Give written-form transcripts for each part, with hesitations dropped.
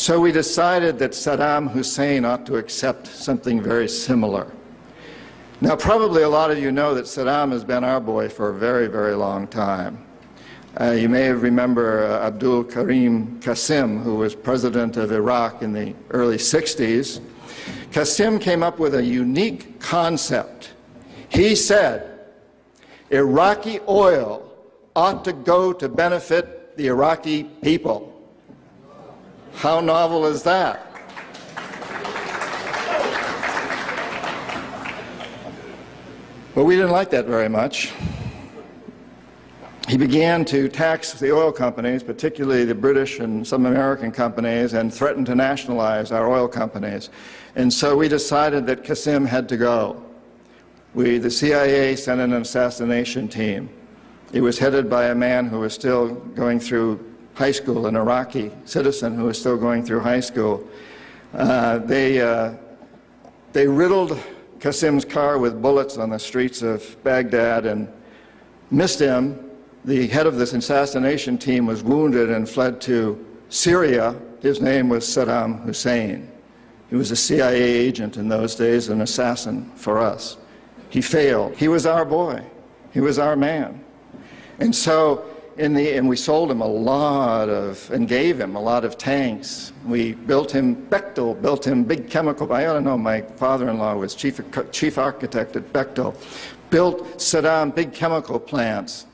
So we decided that Saddam Hussein ought to accept something very similar. Now, probably a lot of you know that Saddam has been our boy for a very, very long time. You may remember Abdul-Karim Qassim, who was president of Iraq in the early 60s. Qassim came up with a unique concept. He said, Iraqi oil ought to go to benefit the Iraqi people. How novel is that? But we didn't like that very much. He began to tax the oil companies, particularly the British and some American companies, and threatened to nationalize our oil companies. And so we decided that Qassim had to go. The CIA sent an assassination team. It was headed by a man who was still going through high school, an Iraqi citizen who was still going through high school. They riddled Qassim's car with bullets on the streets of Baghdad and missed him. The head of this assassination team was wounded and fled to Syria. His name was Saddam Hussein. He was a CIA agent in those days, an assassin for us. He failed. He was our boy. He was our man. And so, and we sold him a lot of, and gave him a lot of tanks. We built him, Bechtel built him big chemical, I ought to know, my father-in-law was chief architect at Bechtel, built Saddam big chemical plants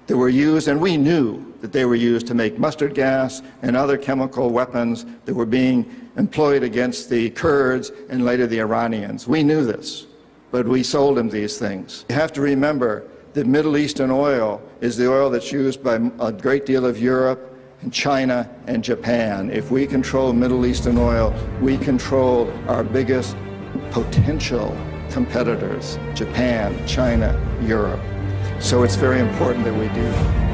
that were used, and we knew that they were used to make mustard gas and other chemical weapons that were being employed against the Kurds and later the Iranians. We knew this, but we sold him these things. You have to remember that Middle Eastern oil is the oil that's used by a great deal of Europe and China and Japan. If we control Middle Eastern oil, we control our biggest potential competitors, Japan, China, Europe. So it's very important that we do.